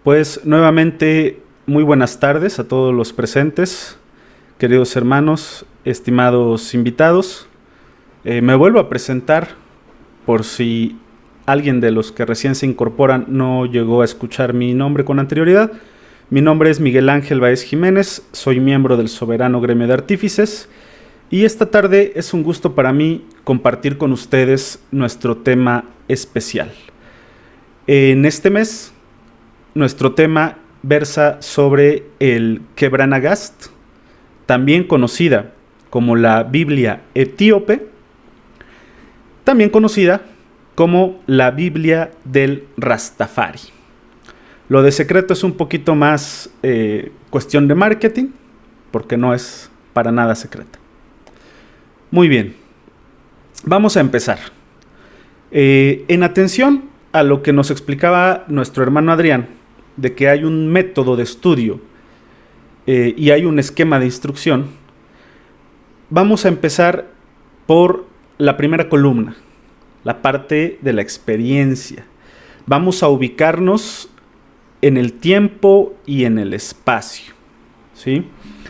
Pues nuevamente muy buenas tardes a todos los presentes, queridos hermanos, estimados invitados. Me vuelvo a presentar por si alguien de los que recién se incorporan no llegó a escuchar mi nombre con anterioridad. Mi nombre es Miguel Ángel Báez Jiménez, soy miembro del Soberano Gremio de Artífices y esta tarde es un gusto para mí compartir con ustedes nuestro tema especial. En este mes, nuestro tema versa sobre el Quebra-Nagast, también conocida como la Biblia etíope, también conocida como la Biblia del Rastafari. Lo de secreto es un poquito más cuestión de marketing, porque no es para nada secreta. Muy bien, vamos a empezar. En atención a lo que nos explicaba nuestro hermano Adrián, de que hay un método de estudio y hay un esquema de instrucción, vamos a empezar por la primera columna, la parte de la experiencia. Vamos a ubicarnos en el tiempo y en el espacio, ¿sí?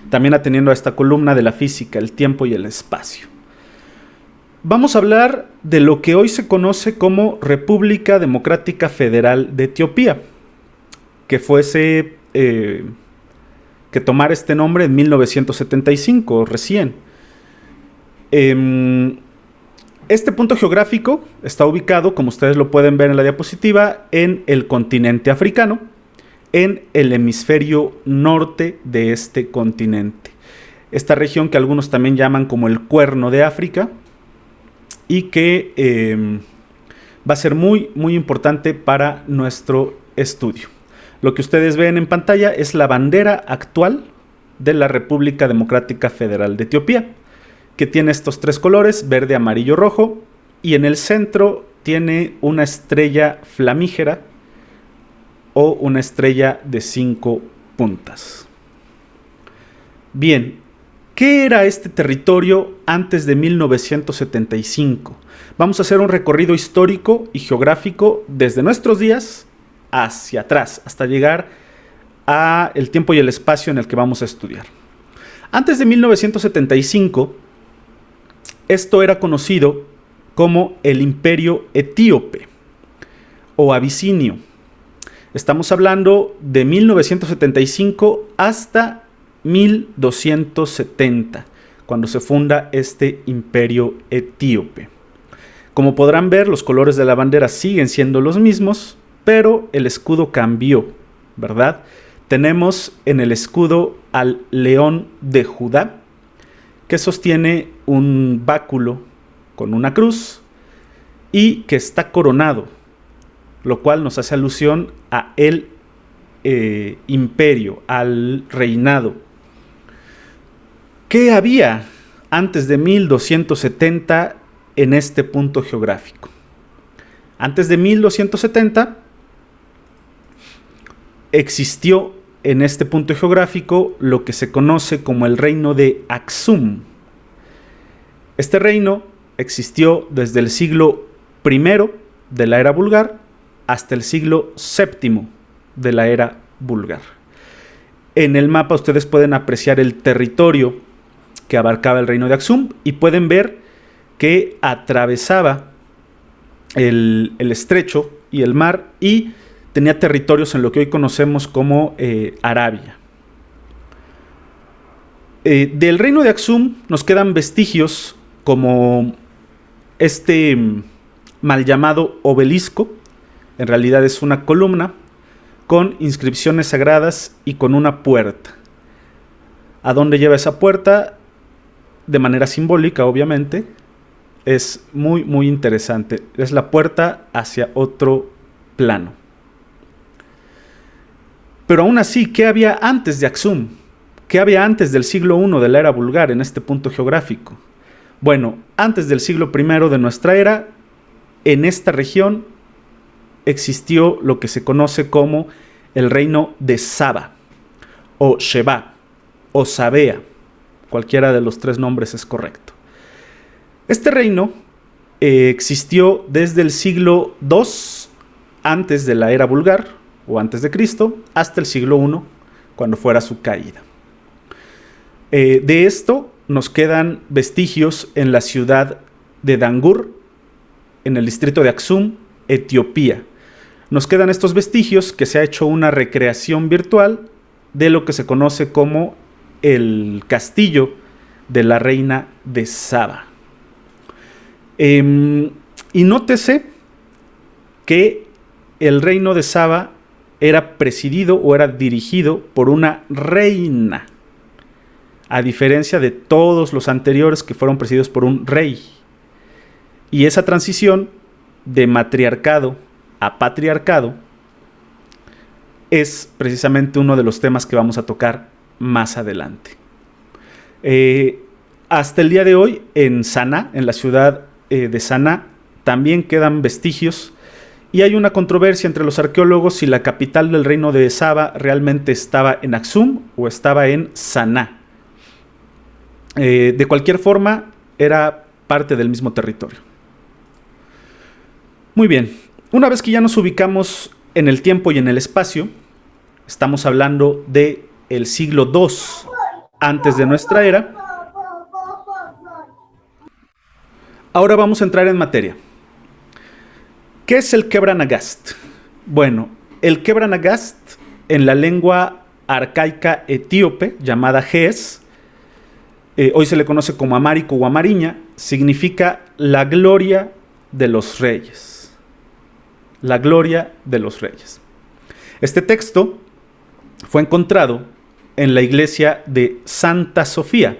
También atendiendo a esta columna de la física, el tiempo y el espacio. Vamos a hablar de lo que hoy se conoce como República Democrática Federal de Etiopía, que tomara este nombre en 1975, recién. Este punto geográfico está ubicado, como ustedes lo pueden ver en la diapositiva, en el continente africano, en el hemisferio norte de este continente. Esta región que algunos también llaman como el Cuerno de África y que va a ser muy, muy importante para nuestro estudio. Lo que ustedes ven en pantalla es la bandera actual de la República Democrática Federal de Etiopía, que tiene estos tres colores, verde, amarillo, rojo, y en el centro tiene una estrella flamígera o una estrella de 5 puntas. Bien, ¿qué era este territorio antes de 1975? Vamos a hacer un recorrido histórico y geográfico desde nuestros días hacia atrás, hasta llegar a el tiempo y el espacio en el que vamos a estudiar. Antes de 1975, esto era conocido como el Imperio Etíope o Abisinio. Estamos hablando de 1975 hasta 1270, cuando se funda este Imperio Etíope. Como podrán ver, los colores de la bandera siguen siendo los mismos, pero el escudo cambió, ¿verdad? Tenemos en el escudo al león de Judá, que sostiene un báculo con una cruz y que está coronado, lo cual nos hace alusión a el imperio, al reinado. ¿Qué había antes de 1270 en este punto geográfico? Antes de 1270 existió en este punto geográfico lo que se conoce como el reino de Aksum. Este reino existió desde el siglo I de la era búlgar hasta el siglo VII de la era búlgar. En el mapa ustedes pueden apreciar el territorio que abarcaba el reino de Aksum y pueden ver que atravesaba el estrecho y el mar y tenía territorios en lo que hoy conocemos como Arabia. Del reino de Aksum nos quedan vestigios como este mal llamado obelisco. En realidad es una columna con inscripciones sagradas y con una puerta. ¿A dónde lleva esa puerta? De manera simbólica, obviamente. Es muy, muy interesante. Es la puerta hacia otro plano. Pero aún así, ¿qué había antes de Aksum? ¿Qué había antes del siglo I de la era búlgar en este punto geográfico? Bueno, antes del siglo I de nuestra era, en esta región existió lo que se conoce como el reino de Saba, o Sheba, o Sabea. Cualquiera de los tres nombres es correcto. Este reino existió desde el siglo II antes de la era búlgar, o antes de Cristo hasta el siglo I, cuando fuera su caída. De esto nos quedan vestigios en la ciudad de Dangur, en el distrito de Aksum, Etiopía. Nos quedan estos vestigios que se ha hecho una recreación virtual de lo que se conoce como el castillo de la reina de Saba. Y nótese que el reino de Saba era presidido o era dirigido por una reina, a diferencia de todos los anteriores que fueron presididos por un rey. Y esa transición de matriarcado a patriarcado es precisamente uno de los temas que vamos a tocar más adelante. Hasta el día de hoy, en Saná, en la ciudad de Saná, también quedan vestigios y hay una controversia entre los arqueólogos si la capital del reino de Saba realmente estaba en Aksum o estaba en Saná. De cualquier forma, era parte del mismo territorio. Muy bien, una vez que ya nos ubicamos en el tiempo y en el espacio, estamos hablando de el siglo II antes de nuestra era. Ahora vamos a entrar en materia. ¿Qué es el Kebra Nagast? Bueno, el Kebra Nagast en la lengua arcaica etíope llamada Ge'ez, hoy se le conoce como Amárico o Amariña, significa la gloria de los reyes. La gloria de los reyes. Este texto fue encontrado en la iglesia de Santa Sofía,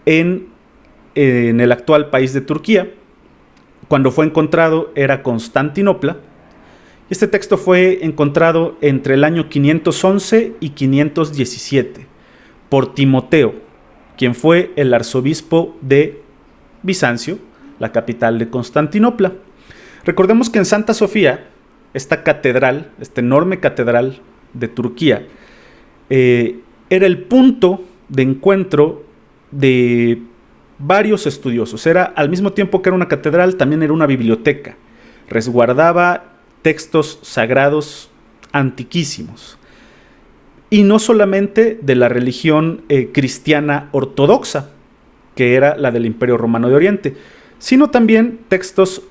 en el actual país de Turquía. Cuando fue encontrado era Constantinopla. Este texto fue encontrado entre el año 511 y 517 por Timoteo, quien fue el arzobispo de Bizancio, la capital de Constantinopla. Recordemos que en Santa Sofía, esta catedral, esta enorme catedral de Turquía, era el punto de encuentro de varios estudiosos. Era, al mismo tiempo que era una catedral, también era una biblioteca. Resguardaba textos sagrados antiquísimos. Y no solamente de la religión cristiana ortodoxa, que era la del Imperio Romano de Oriente, sino también textos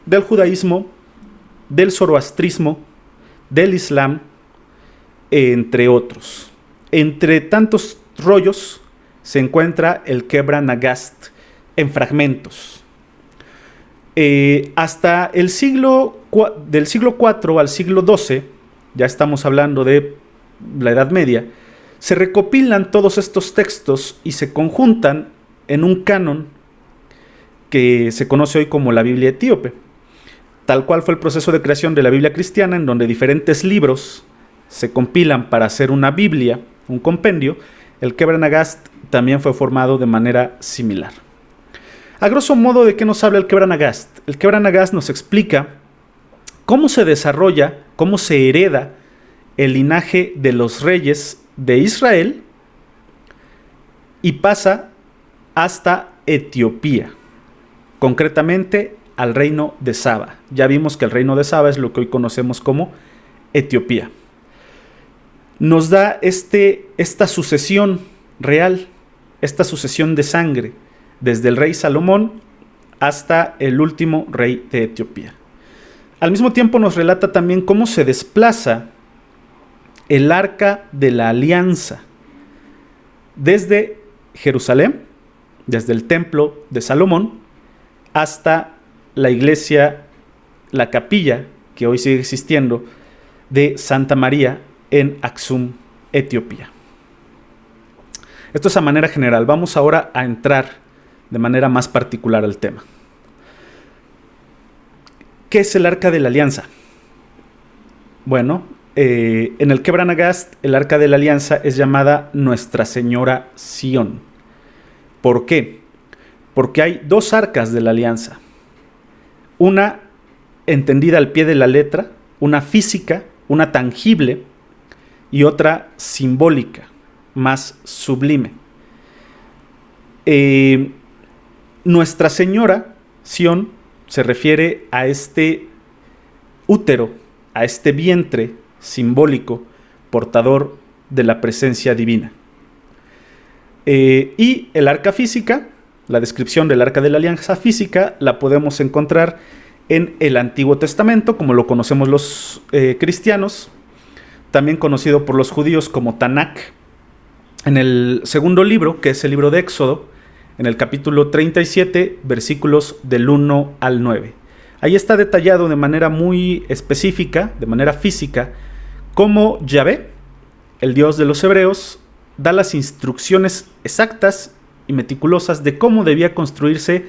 del judaísmo, del zoroastrismo, del islam, entre otros. Entre tantos rollos se encuentra el Kebra Nagast en fragmentos. Hasta el del siglo IV al siglo XII, ya estamos hablando de la Edad Media, se recopilan todos estos textos y se conjuntan en un canon que se conoce hoy como la Biblia etíope. Tal cual fue el proceso de creación de la Biblia cristiana, en donde diferentes libros se compilan para hacer una Biblia, un compendio. El Kebra Nagast también fue formado de manera similar. A grosso modo, ¿de qué nos habla el Kebra Nagast? El Kebra Nagast nos explica cómo se desarrolla, cómo se hereda el linaje de los reyes de Israel y pasa hasta Etiopía, concretamente al reino de Saba. Ya vimos que el reino de Saba es lo que hoy conocemos como Etiopía. Nos da esta sucesión real, esta sucesión de sangre, desde el rey Salomón hasta el último rey de Etiopía. Al mismo tiempo nos relata también cómo se desplaza el arca de la alianza desde Jerusalén, desde el templo de Salomón, hasta la iglesia, la capilla, que hoy sigue existiendo, de Santa María en Aksum, Etiopía. Esto es a manera general. Vamos ahora a entrar de manera más particular al tema. ¿Qué es el Arca de la Alianza? Bueno, en el Kebra Nagast, el Arca de la Alianza es llamada Nuestra Señora Sión. ¿Por qué? Porque hay dos arcas de la alianza. Una entendida al pie de la letra, una física, una tangible, y otra simbólica, más sublime. Nuestra Señora Sión se refiere a este útero, a este vientre simbólico, portador de la presencia divina. Y el arca física, la descripción del arca de la alianza física, la podemos encontrar en el Antiguo Testamento, como lo conocemos los cristianos, también conocido por los judíos como Tanakh. En el segundo libro, que es el libro de Éxodo, en el capítulo 37, versículos del 1 al 9. Ahí está detallado de manera muy específica, de manera física, cómo Yahvé, el Dios de los hebreos, da las instrucciones exactas y meticulosas de cómo debía construirse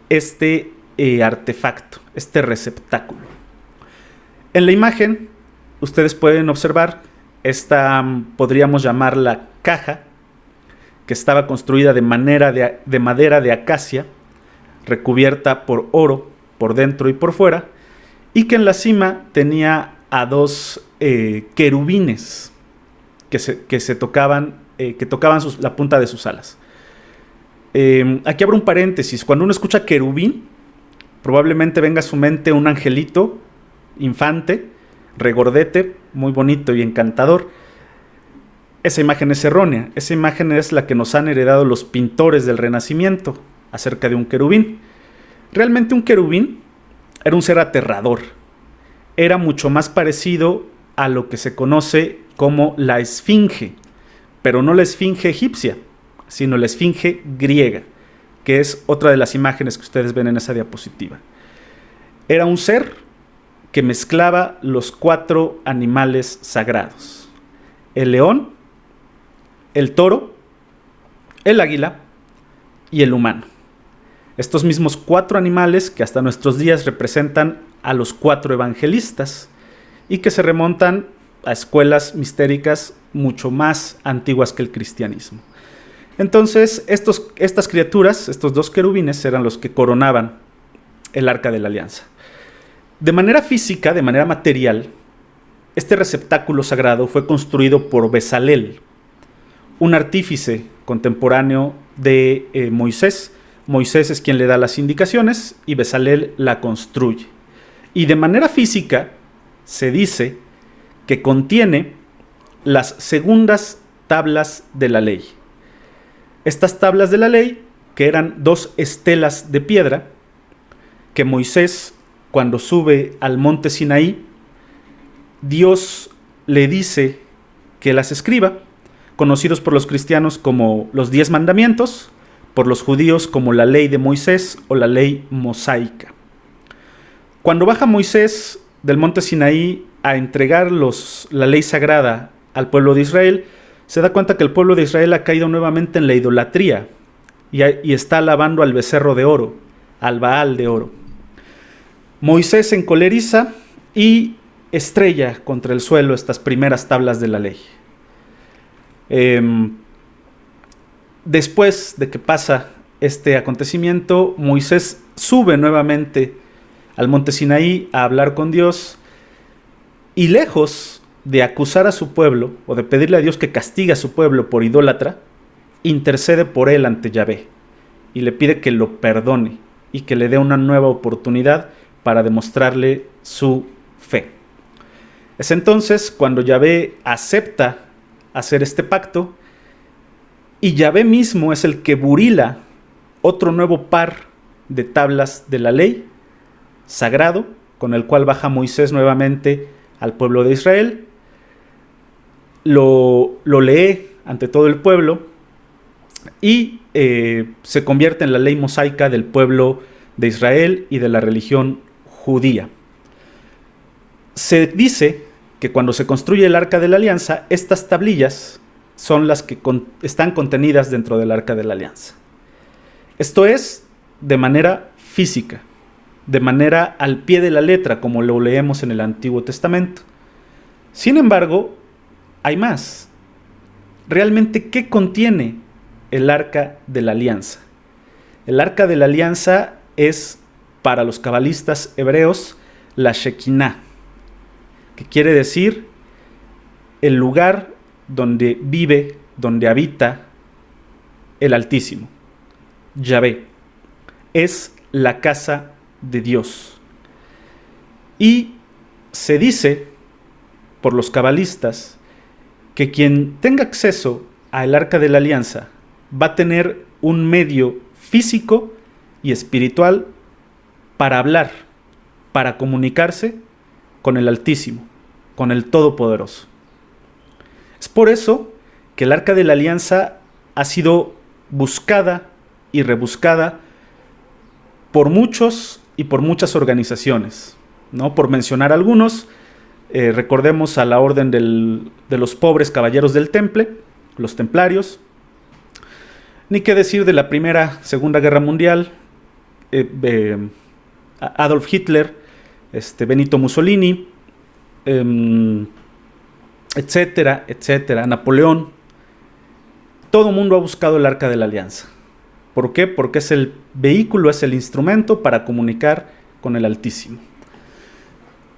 este artefacto, este receptáculo. En la imagen, ustedes pueden observar esta, podríamos llamarla caja, que estaba construida de madera de acacia, recubierta por oro por dentro y por fuera, y que en la cima tenía a dos querubines que tocaban la punta de sus alas. Aquí abro un paréntesis. Cuando uno escucha querubín, probablemente venga a su mente un angelito infante, regordete, muy bonito y encantador. Esa imagen es errónea. Esa imagen es la que nos han heredado los pintores del Renacimiento acerca de un querubín. Realmente un querubín era un ser aterrador. Era mucho más parecido a lo que se conoce como la esfinge, pero no la esfinge egipcia, sino la esfinge griega, que es otra de las imágenes que ustedes ven en esa diapositiva. Era un ser que mezclaba los 4 animales sagrados: el león, el toro, el águila y el humano. Estos mismos 4 animales que hasta nuestros días representan a los 4 evangelistas y que se remontan a escuelas mistéricas mucho más antiguas que el cristianismo. Entonces, estas criaturas, estos 2 querubines, eran los que coronaban el arca de la alianza. De manera física, de manera material, este receptáculo sagrado fue construido por Bezalel, un artífice contemporáneo de Moisés. Moisés es quien le da las indicaciones y Bezalel la construye. Y de manera física se dice que contiene las segundas tablas de la ley. Estas tablas de la ley, que eran 2 estelas de piedra, que Moisés, cuando sube al monte Sinaí, Dios le dice que las escriba, conocidos por los cristianos como los 10 mandamientos, por los judíos como la ley de Moisés o la ley mosaica. Cuando baja Moisés del monte Sinaí a entregar la ley sagrada al pueblo de Israel, se da cuenta que el pueblo de Israel ha caído nuevamente en la idolatría y está alabando al becerro de oro, al Baal de oro. Moisés se encoleriza y estrella contra el suelo estas primeras tablas de la ley. Después de que pasa este acontecimiento, Moisés sube nuevamente al monte Sinaí a hablar con Dios, y lejos de acusar a su pueblo o de pedirle a Dios que castigue a su pueblo por idólatra, intercede por él ante Yahvé y le pide que lo perdone y que le dé una nueva oportunidad para demostrarle su fe. Es entonces cuando Yahvé acepta hacer este pacto, y Yahvé mismo es el que burila otro nuevo par de tablas de la ley sagrado, con el cual baja Moisés nuevamente al pueblo de Israel, lo lee ante todo el pueblo y se convierte en la ley mosaica del pueblo de Israel y de la religión judía. Se dice que cuando se construye el arca de la alianza, estas tablillas son las que están contenidas dentro del arca de la alianza. Esto es de manera física, de manera al pie de la letra, como lo leemos en el Antiguo Testamento. Sin embargo, hay más. Realmente, ¿qué contiene el arca de la alianza? El arca de la alianza es, para los cabalistas hebreos, la Shekinah, que quiere decir el lugar donde vive, donde habita el Altísimo. Yahvé es la casa de Dios. Y se dice por los cabalistas que quien tenga acceso al Arca de la Alianza va a tener un medio físico y espiritual para hablar, para comunicarse con el Altísimo, con el Todopoderoso. Es por eso que el Arca de la Alianza ha sido buscada y rebuscada por muchos y por muchas organizaciones, ¿no? Por mencionar algunos, recordemos a la Orden de los Pobres Caballeros del Temple, los Templarios, ni qué decir de la Primera, Segunda Guerra Mundial, Adolf Hitler, Benito Mussolini, etcétera, etcétera, Napoleón. Todo mundo ha buscado el Arca de la Alianza. ¿Por qué? Porque es el vehículo, es el instrumento para comunicar con el Altísimo.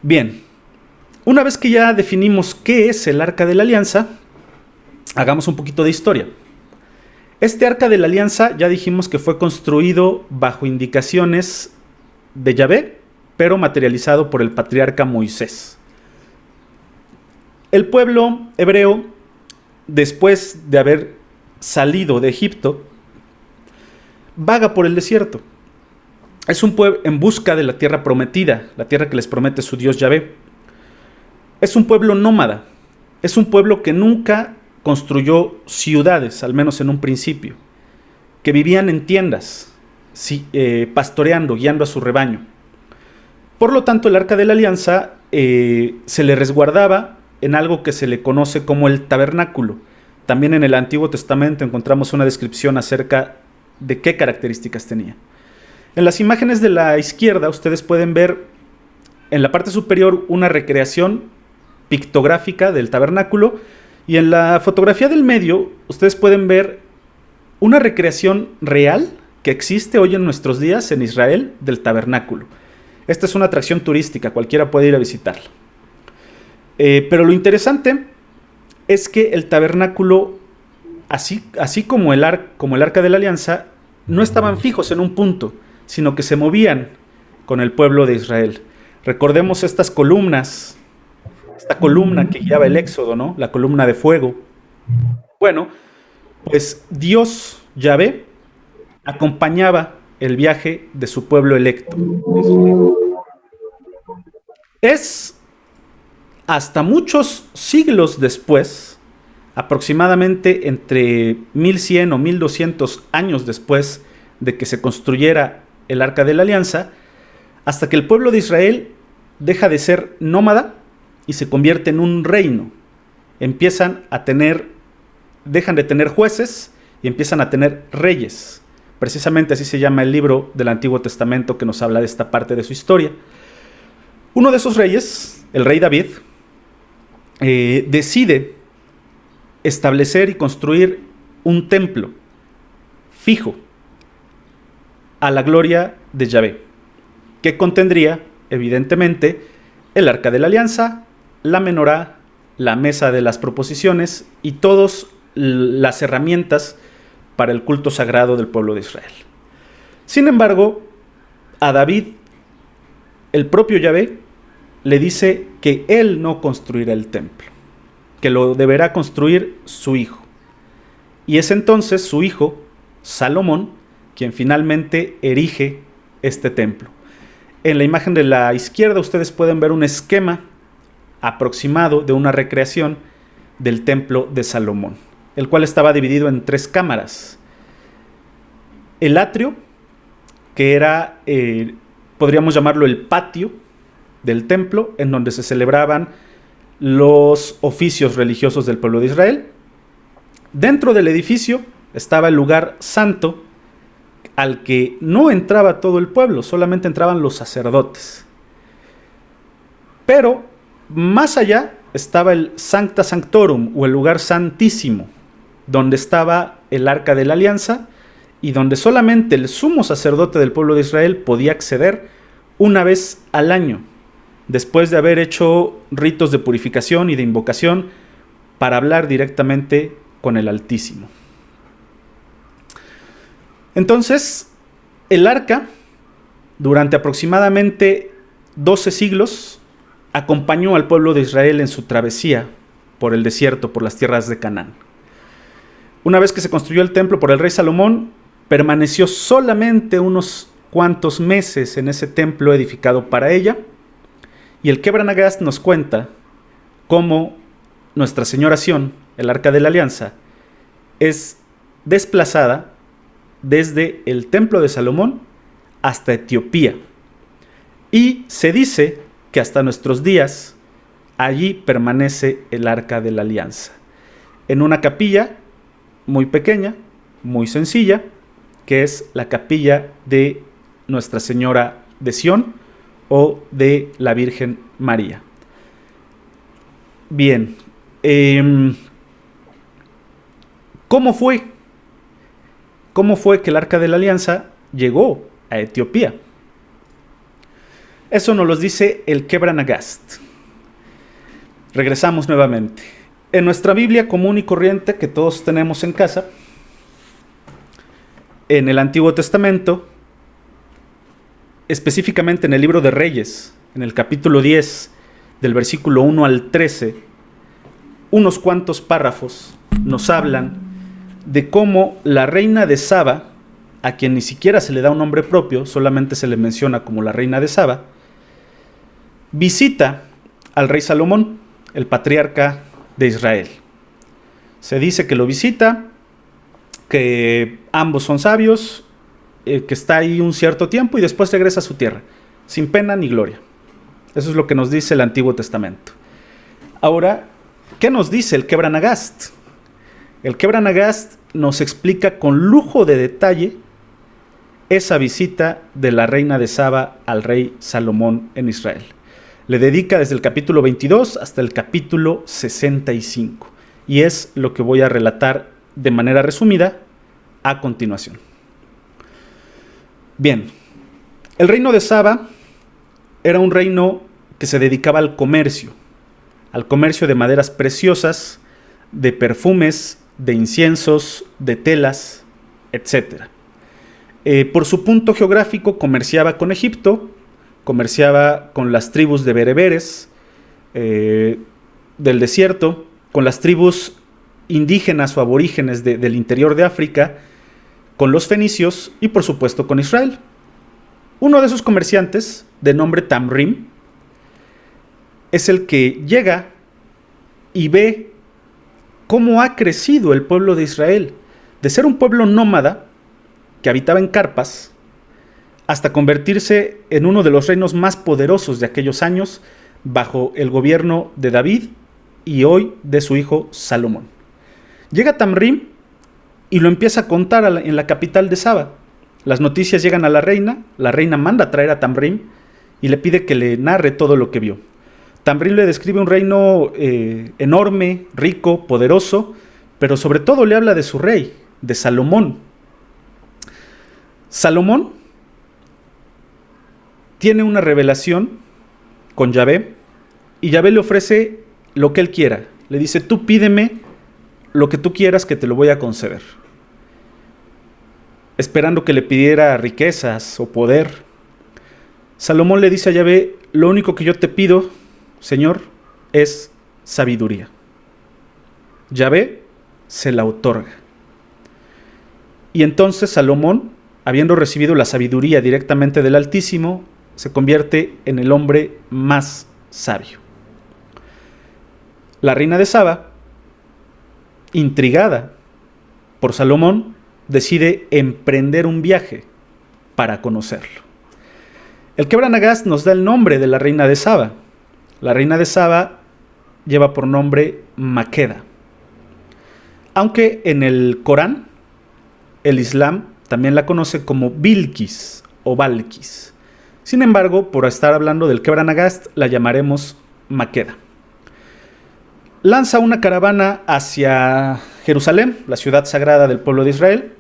Bien, una vez que ya definimos qué es el Arca de la Alianza, hagamos un poquito de historia. Este Arca de la Alianza ya dijimos que fue construido bajo indicaciones de Yahvé, pero materializado por el patriarca Moisés. El pueblo hebreo, después de haber salido de Egipto, vaga por el desierto. Es un pueblo en busca de la tierra prometida, la tierra que les promete su Dios Yahvé. Es un pueblo nómada, es un pueblo que nunca construyó ciudades, al menos en un principio, que vivían en tiendas, pastoreando, guiando a su rebaño. Por lo tanto, el Arca de la Alianza se le resguardaba en algo que se le conoce como el tabernáculo. También en el Antiguo Testamento encontramos una descripción acerca de qué características tenía. En las imágenes de la izquierda ustedes pueden ver en la parte superior una recreación pictográfica del tabernáculo, y en la fotografía del medio ustedes pueden ver una recreación real que existe hoy en nuestros días en Israel del tabernáculo. Esta es una atracción turística, cualquiera puede ir a visitarla. Pero lo interesante es que el tabernáculo, así como el Arca de la Alianza, no estaban fijos en un punto, sino que se movían con el pueblo de Israel. Recordemos estas columnas, esta columna que guiaba el éxodo, ¿no? La columna de fuego. Bueno, pues Dios, Yahvé, acompañaba el viaje de su pueblo electo. Es hasta muchos siglos después, aproximadamente entre 1100 o 1200 años después de que se construyera el Arca de la Alianza, hasta que el pueblo de Israel deja de ser nómada y se convierte en un reino. Dejan de tener jueces y empiezan a tener reyes. Precisamente así se llama el libro del Antiguo Testamento que nos habla de esta parte de su historia. Uno de esos reyes, el rey David, decide establecer y construir un templo fijo a la gloria de Yahvé, que contendría, evidentemente, el Arca de la Alianza, la menorá, la mesa de las proposiciones y todas las herramientas para el culto sagrado del pueblo de Israel. Sin embargo, a David, el propio Yahvé, le dice que él no construirá el templo, que lo deberá construir su hijo. Y es entonces su hijo, Salomón, quien finalmente erige este templo. En la imagen de la izquierda ustedes pueden ver un esquema aproximado de una recreación del templo de Salomón, el cual estaba dividido en 3 cámaras. El atrio, que era, podríamos llamarlo el patio del templo, en donde se celebraban los oficios religiosos del pueblo de Israel. Dentro del edificio estaba el lugar santo, al que no entraba todo el pueblo, solamente entraban los sacerdotes. Pero más allá estaba el Sancta Sanctorum, o el lugar santísimo, donde estaba el Arca de la Alianza y donde solamente el sumo sacerdote del pueblo de Israel podía acceder una vez al año, después de haber hecho ritos de purificación y de invocación para hablar directamente con el Altísimo. Entonces, el arca, durante aproximadamente 12 siglos, acompañó al pueblo de Israel en su travesía por el desierto, por las tierras de Canaán. Una vez que se construyó el templo por el rey Salomón, permaneció solamente unos cuantos meses en ese templo edificado para ella, y el Kebra Nagast nos cuenta cómo Nuestra Señora Sión, el Arca de la Alianza, es desplazada desde el templo de Salomón hasta Etiopía. Y se dice que hasta nuestros días allí permanece el Arca de la Alianza, en una capilla muy pequeña, muy sencilla, que es la capilla de Nuestra Señora de Sión o de la Virgen María. Bien, ¿cómo fue? ¿Cómo fue que el Arca de la Alianza llegó a Etiopía? Eso nos lo dice el Kebra Nagast. Regresamos nuevamente. En nuestra Biblia común y corriente que todos tenemos en casa, en el Antiguo Testamento, específicamente en el libro de Reyes, en el capítulo 10, del versículo 1 al 13, unos cuantos párrafos nos hablan de cómo la reina de Saba, a quien ni siquiera se le da un nombre propio, solamente se le menciona como la reina de Saba, visita al rey Salomón, el patriarca de Israel. Se dice que lo visita, que ambos son sabios, que está ahí un cierto tiempo y después regresa a su tierra, sin pena ni gloria. Eso es lo que nos dice el Antiguo Testamento. Ahora, ¿qué nos dice el Kebra Nagast? El Kebra Nagast nos explica con lujo de detalle esa visita de la reina de Saba al rey Salomón en Israel. Le dedica desde el capítulo 22 hasta el capítulo 65. Y es lo que voy a relatar de manera resumida a continuación. Bien, el reino de Saba era un reino que se dedicaba al comercio de maderas preciosas, de perfumes, de inciensos, de telas, etc. Por su punto geográfico comerciaba con Egipto, comerciaba con las tribus de bereberes del desierto, con las tribus indígenas o aborígenes del interior de África, con los fenicios y por supuesto con Israel. Uno de esos comerciantes, de nombre Tamrim, es el que llega y ve cómo ha crecido el pueblo de Israel, de ser un pueblo nómada que habitaba en carpas, hasta convertirse en uno de los reinos más poderosos de aquellos años, bajo el gobierno de David y hoy de su hijo Salomón. Llega Tamrim y lo empieza a contar en la capital de Saba. Las noticias llegan a la reina manda a traer a Tamrim y le pide que le narre todo lo que vio. Tamrim le describe un reino enorme, rico, poderoso, pero sobre todo le habla de su rey, de Salomón. Salomón tiene una revelación con Yahvé y Yahvé le ofrece lo que él quiera. Le dice, tú pídeme lo que tú quieras que te lo voy a conceder. Esperando que le pidiera riquezas o poder. Salomón le dice a Yahvé, lo único que yo te pido, Señor, es sabiduría. Yahvé se la otorga. Y entonces Salomón, habiendo recibido la sabiduría directamente del Altísimo, se convierte en el hombre más sabio. La reina de Saba, intrigada por Salomón, decide emprender un viaje para conocerlo. El Kebra Nagast nos da el nombre de la reina de Saba. La reina de Saba lleva por nombre Maqueda. Aunque en el Corán, el Islam también la conoce como Bilquis o Balquis. Sin embargo, por estar hablando del Kebra Nagast, la llamaremos Maqueda. Lanza una caravana hacia Jerusalén, la ciudad sagrada del pueblo de Israel.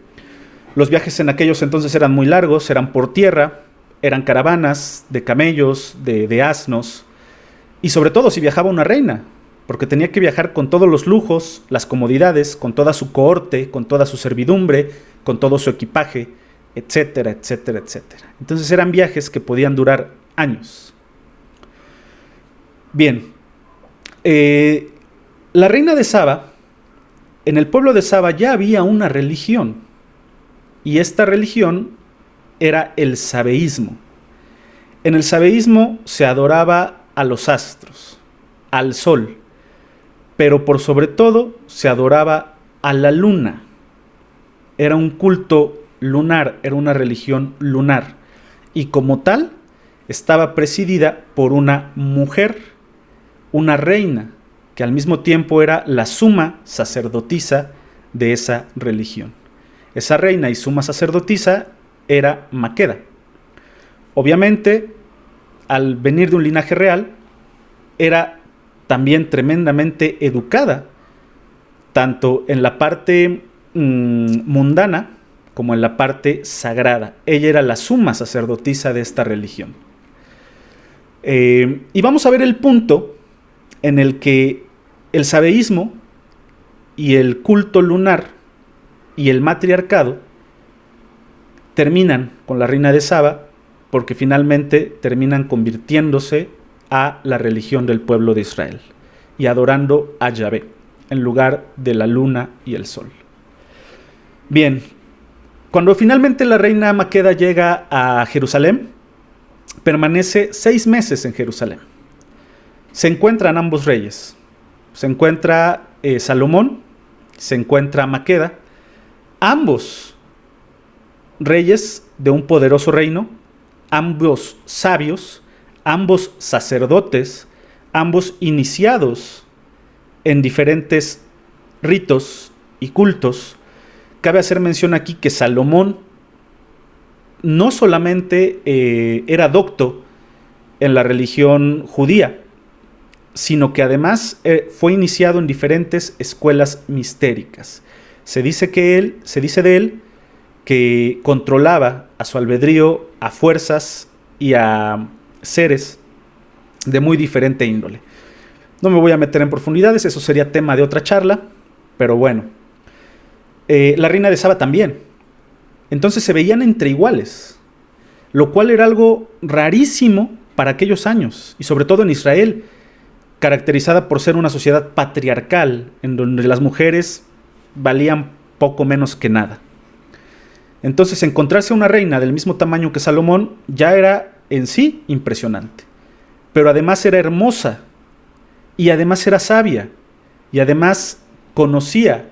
Los viajes en aquellos entonces eran muy largos, eran por tierra, eran caravanas de camellos, de asnos, y sobre todo si viajaba una reina, porque tenía que viajar con todos los lujos, las comodidades, con toda su cohorte, con toda su servidumbre, con todo su equipaje, etcétera, etcétera, etcétera. Entonces eran viajes que podían durar años. Bien, la reina de Saba, en el pueblo de Saba ya había una religión, y esta religión era el sabeísmo. En el sabeísmo se adoraba a los astros, al sol, pero por sobre todo se adoraba a la luna. Era un culto lunar, era una religión lunar, y como tal estaba presidida por una mujer, una reina, que al mismo tiempo era la suma sacerdotisa de esa religión. Esa reina y suma sacerdotisa era Maqueda. Obviamente, al venir de un linaje real, era también tremendamente educada, tanto en la parte mundana como en la parte sagrada. Ella era la suma sacerdotisa de esta religión. Y vamos a ver el punto en el que el sabeísmo y el culto lunar y el matriarcado terminan con la reina de Saba, porque finalmente terminan convirtiéndose a la religión del pueblo de Israel y adorando a Yahvé en lugar de la luna y el sol. Bien, cuando finalmente la reina Maqueda llega a Jerusalén, permanece 6 meses en Jerusalén. Se encuentran ambos reyes. Se encuentra Salomón, se encuentra Maqueda, ambos reyes de un poderoso reino, ambos sabios, ambos sacerdotes, ambos iniciados en diferentes ritos y cultos. Cabe hacer mención aquí que Salomón no solamente era docto en la religión judía, sino que además fue iniciado en diferentes escuelas mistéricas. Se dice de él que controlaba a su albedrío a fuerzas y a seres de muy diferente índole. No me voy a meter en profundidades, eso sería tema de otra charla, pero bueno. La reina de Saba también. Entonces se veían entre iguales, lo cual era algo rarísimo para aquellos años, y sobre todo en Israel, caracterizada por ser una sociedad patriarcal, en donde las mujeres valían poco menos que nada. Entonces encontrarse una reina del mismo tamaño que Salomón ya era en sí impresionante, pero además era hermosa, y además era sabia, y además conocía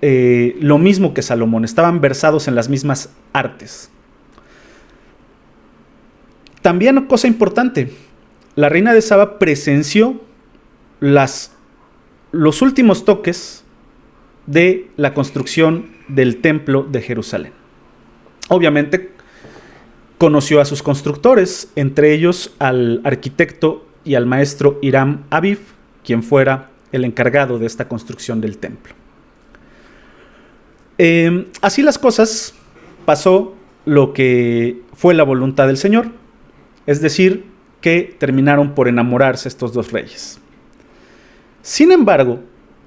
lo mismo que Salomón, estaban versados en las mismas artes. También, cosa importante, la reina de Saba presenció los últimos toques de la construcción del templo de Jerusalén. Obviamente conoció a sus constructores, entre ellos al arquitecto y al maestro Hiram Aviv, quien fuera el encargado de esta construcción del templo. Así las cosas, pasó lo que fue la voluntad del Señor, es decir, que terminaron por enamorarse estos dos reyes. Sin embargo,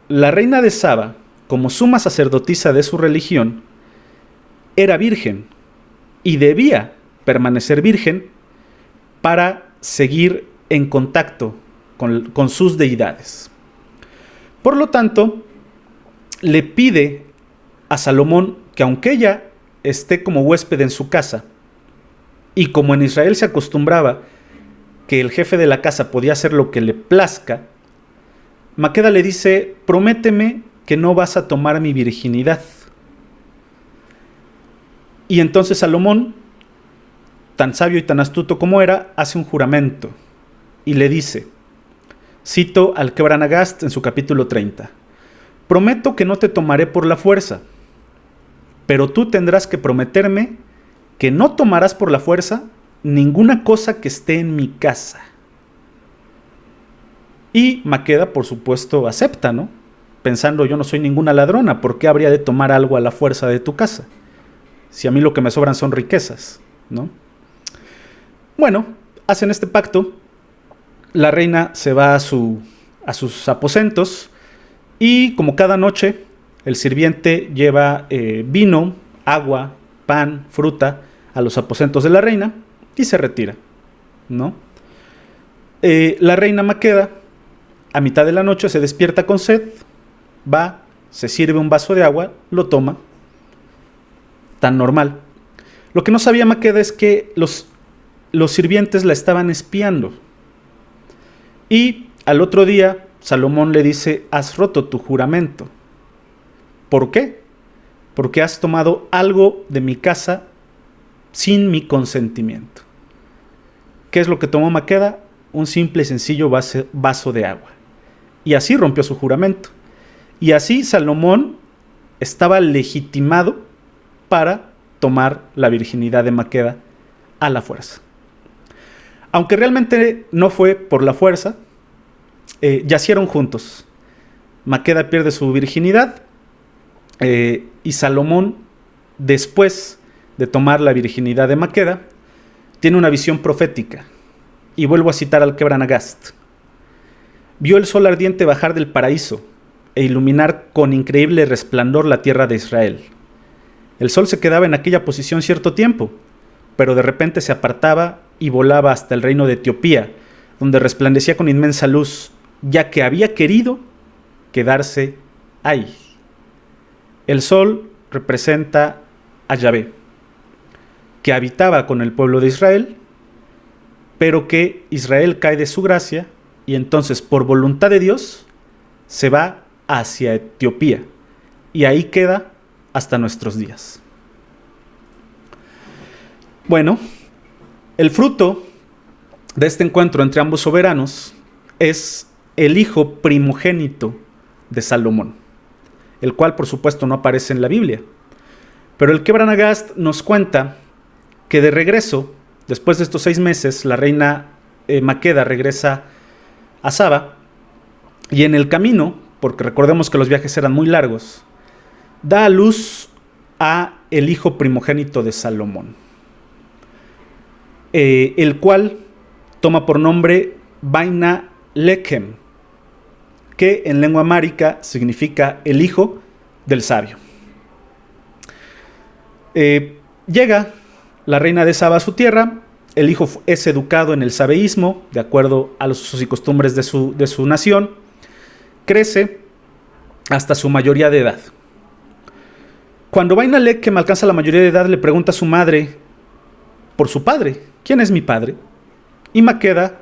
la reina de Saba, como suma sacerdotisa de su religión, era virgen y debía permanecer virgen para seguir en contacto con sus deidades. Por lo tanto, le pide a Salomón que, aunque ella esté como huésped en su casa, y como en Israel se acostumbraba que el jefe de la casa podía hacer lo que le plazca, Maqueda le dice: prométeme que no vas a tomar mi virginidad. Y entonces Salomón, tan sabio y tan astuto como era, hace un juramento y le dice, cito al Quebranagast en su capítulo 30, prometo que no te tomaré por la fuerza, pero tú tendrás que prometerme que no tomarás por la fuerza ninguna cosa que esté en mi casa. Y Maqueda, por supuesto, acepta, ¿no? Pensando, yo no soy ninguna ladrona, ¿por qué habría de tomar algo a la fuerza de tu casa? Si a mí lo que me sobran son riquezas, ¿no? Bueno, hacen este pacto, la reina se va a sus aposentos y, como cada noche, el sirviente lleva vino, agua, pan, fruta a los aposentos de la reina y se retira, ¿no? La reina Maqueda, a mitad de la noche, se despierta con sed, va, se sirve un vaso de agua, lo toma, tan normal. Lo que no sabía Maqueda es que los sirvientes la estaban espiando. Y al otro día, Salomón le dice: has roto tu juramento. ¿Por qué? Porque has tomado algo de mi casa sin mi consentimiento. ¿Qué es lo que tomó Maqueda? Un simple y sencillo vaso de agua. Y así rompió su juramento. Y así Salomón estaba legitimado para tomar la virginidad de Maqueda a la fuerza. Aunque realmente no fue por la fuerza, yacieron juntos. Maqueda pierde su virginidad y Salomón, después de tomar la virginidad de Maqueda, tiene una visión profética. Y vuelvo a citar al Quebranagast. Vio el sol ardiente bajar del paraíso e iluminar con increíble resplandor la tierra de Israel. El sol se quedaba en aquella posición cierto tiempo, pero de repente se apartaba y volaba hasta el reino de Etiopía, donde resplandecía con inmensa luz, ya que había querido quedarse ahí. El sol representa a Yahvé, que habitaba con el pueblo de Israel, pero que Israel cae de su gracia y entonces, por voluntad de Dios, se va hacia Etiopía y ahí queda hasta nuestros días. Bueno, el fruto de este encuentro entre ambos soberanos es el hijo primogénito de Salomón, el cual por supuesto no aparece en la Biblia. Pero el Quebranagast nos cuenta que de regreso, después de estos 6 meses, la reina Maqueda regresa a Saba y en el camino, porque recordemos que los viajes eran muy largos, da a luz a el hijo primogénito de Salomón, el cual toma por nombre Vaina Lechem, que en lengua amárica significa el hijo del sabio. Llega la reina de Saba a su tierra, el hijo es educado en el sabeísmo, de acuerdo a los usos y costumbres de su nación, crece hasta su mayoría de edad. Cuando Vaina Lechem alcanza la mayoría de edad, le pregunta a su madre por su padre: ¿quién es mi padre? Y Maqueda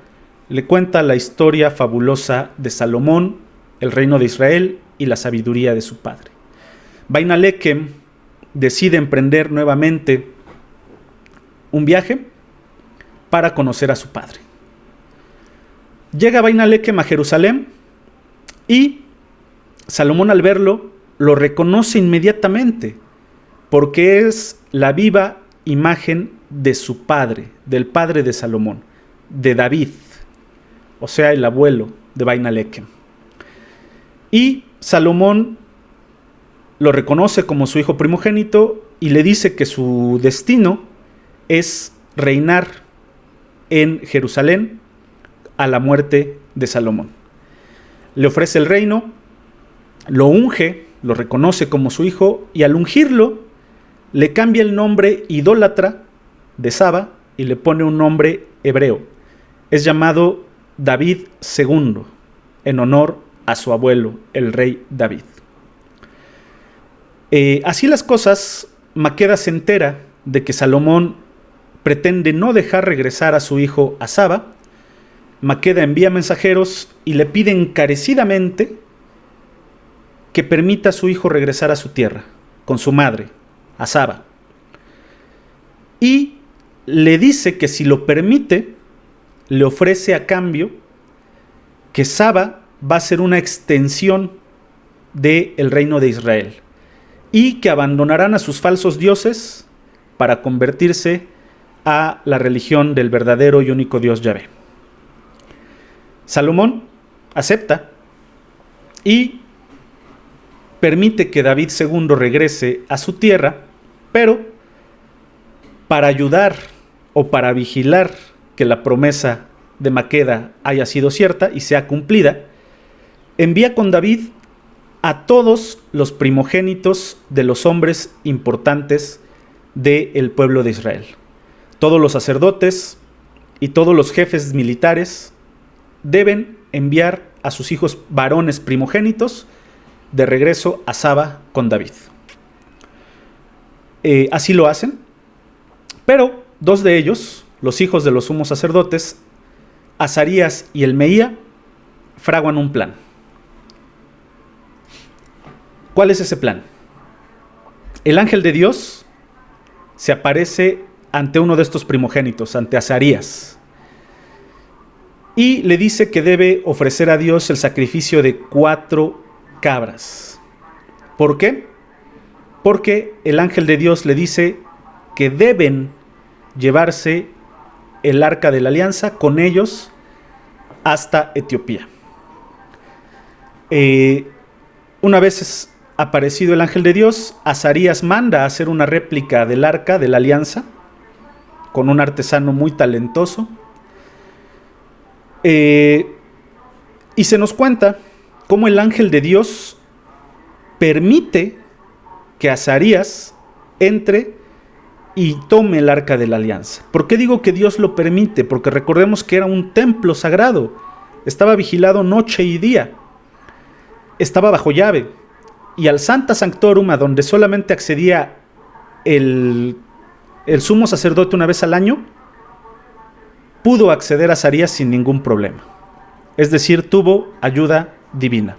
le cuenta la historia fabulosa de Salomón, el reino de Israel y la sabiduría de su padre. Vaina Lechem decide emprender nuevamente un viaje para conocer a su padre. Llega Vaina Lechem a Jerusalén y Salomón, al verlo, lo reconoce inmediatamente porque es la viva imagen de su padre, del padre de Salomón, de David, o sea, el abuelo de Vaina Lechem. Y Salomón lo reconoce como su hijo primogénito y le dice que su destino es reinar en Jerusalén a la muerte de Salomón. Le ofrece el reino, lo unge, lo reconoce como su hijo y al ungirlo le cambia el nombre idólatra de Saba y le pone un nombre hebreo. Es llamado David II, en honor a su abuelo, el rey David. Así las cosas, Maqueda se entera de que Salomón pretende no dejar regresar a su hijo a Saba. Maqueda envía mensajeros y le pide encarecidamente que permita a su hijo regresar a su tierra, con su madre, a Saba. Y le dice que si lo permite, le ofrece a cambio que Saba va a ser una extensión del reino de Israel y que abandonarán a sus falsos dioses para convertirse a la religión del verdadero y único Dios Yahvé. Salomón acepta y permite que David II regrese a su tierra, pero para ayudar o para vigilar que la promesa de Maqueda haya sido cierta y sea cumplida, envía con David a todos los primogénitos de los hombres importantes del pueblo de Israel. Todos los sacerdotes y todos los jefes militares deben enviar a sus hijos varones primogénitos de regreso a Saba con David. Así lo hacen, pero dos de ellos, los hijos de los sumos sacerdotes, Azarías y Elmeía, fraguan un plan. ¿Cuál es ese plan? El ángel de Dios se aparece ante uno de estos primogénitos, ante Azarías, y le dice que debe ofrecer a Dios el sacrificio de 4 cabras. ¿Por qué? Porque el ángel de Dios le dice que deben llevarse el arca de la alianza con ellos hasta Etiopía. Una vez aparecido el ángel de Dios, Azarías manda a hacer una réplica del arca de la alianza con un artesano muy talentoso. Y se nos cuenta cómo el ángel de Dios permite que Azarías entre y tome el arca de la alianza. ¿Por qué digo que Dios lo permite? Porque recordemos que era un templo sagrado, estaba vigilado noche y día, estaba bajo llave, y al Sancta Sanctorum, a donde solamente accedía el sumo sacerdote una vez al año, pudo acceder a Azarías sin ningún problema. Es decir, tuvo ayuda divina.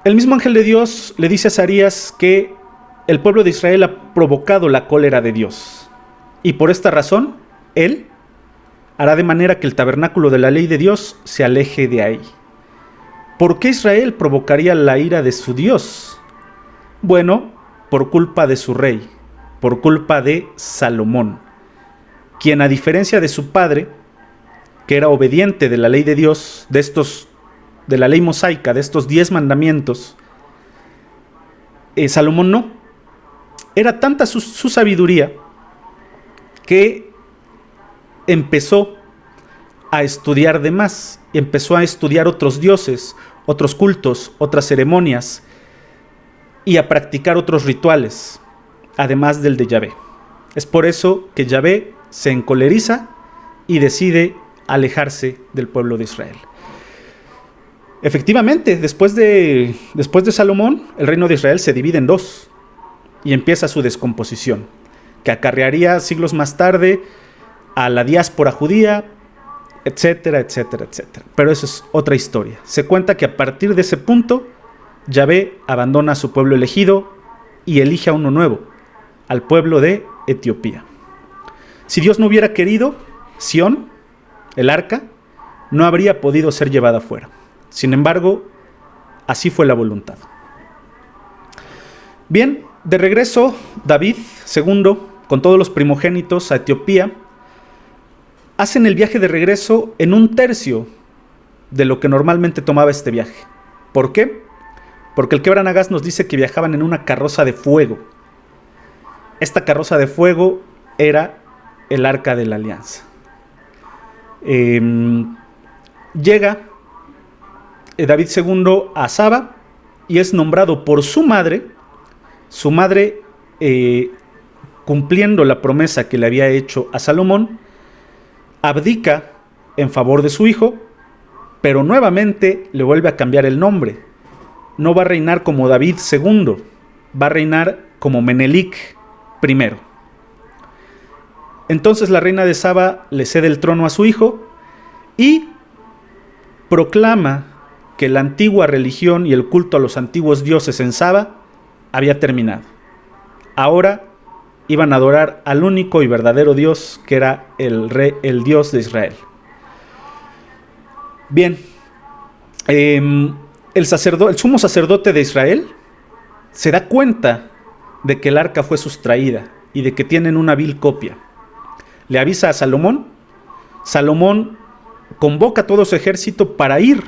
El mismo ángel de Dios le dice a Azarías que el pueblo de Israel ha provocado la cólera de Dios, y por esta razón, él hará de manera que el tabernáculo de la ley de Dios se aleje de ahí. ¿Por qué Israel provocaría la ira de su Dios? Bueno, por culpa de su rey, por culpa de Salomón, quien, a diferencia de su padre, que era obediente de la ley de Dios, de la ley mosaica, de estos 10 mandamientos, Salomón no. Era tanta su sabiduría que empezó a estudiar de más, y empezó a estudiar otros dioses, otros cultos, otras ceremonias, y a practicar otros rituales, además del de Yahvé. Es por eso que Yahvé se encoleriza y decide alejarse del pueblo de Israel. Efectivamente, después de Salomón, el reino de Israel se divide en 2 y empieza su descomposición, que acarrearía siglos más tarde a la diáspora judía, etcétera, etcétera, etcétera. Pero eso es otra historia. Se cuenta que a partir de ese punto, Yahvé abandona a su pueblo elegido y elige a uno nuevo, al pueblo de Etiopía. Si Dios no hubiera querido, Sión, el arca, no habría podido ser llevada fuera. Sin embargo, así fue la voluntad. Bien, de regreso, David II, con todos los primogénitos a Etiopía, hacen el viaje de regreso en 1/3 de lo que normalmente tomaba este viaje. ¿Por qué? Porque el Quebra Nagás nos dice que viajaban en una carroza de fuego. Esta carroza de fuego era el Arca de la Alianza. Llega David II a Saba y es nombrado por su madre, cumpliendo la promesa que le había hecho a Salomón, abdica en favor de su hijo, pero nuevamente le vuelve a cambiar el nombre. No va a reinar como David II, va a reinar como Menelik I. Entonces la reina de Saba le cede el trono a su hijo y proclama que la antigua religión y el culto a los antiguos dioses en Saba había terminado. Ahora iban a adorar al único y verdadero Dios, que era el Dios de Israel. Bien, el sumo sacerdote de Israel se da cuenta de que el arca fue sustraída y de que tienen una vil copia. Le avisa a Salomón. Salomón convoca a todo su ejército para ir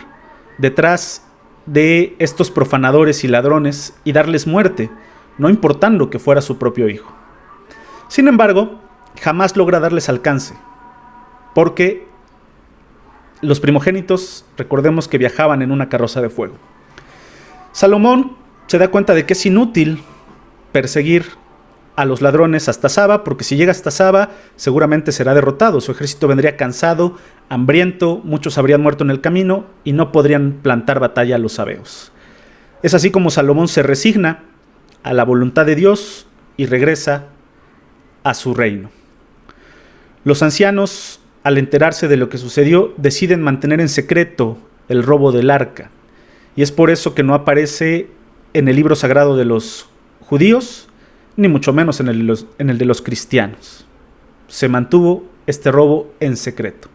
detrás de estos profanadores y ladrones y darles muerte, no importando que fuera su propio hijo. Sin embargo, jamás logra darles alcance, porque los primogénitos, recordemos que viajaban en una carroza de fuego. Salomón se da cuenta de que es inútil perseguir a los ladrones hasta Saba, porque si llega hasta Saba seguramente será derrotado, su ejército vendría cansado, hambriento, muchos habrían muerto en el camino y no podrían plantar batalla a los sabeos. Es así como Salomón se resigna a la voluntad de Dios y regresa a su reino. Los ancianos, al enterarse de lo que sucedió, deciden mantener en secreto el robo del arca. Y es por eso que no aparece en el libro sagrado de los judíos, ni mucho menos en el de los cristianos. Se mantuvo este robo en secreto.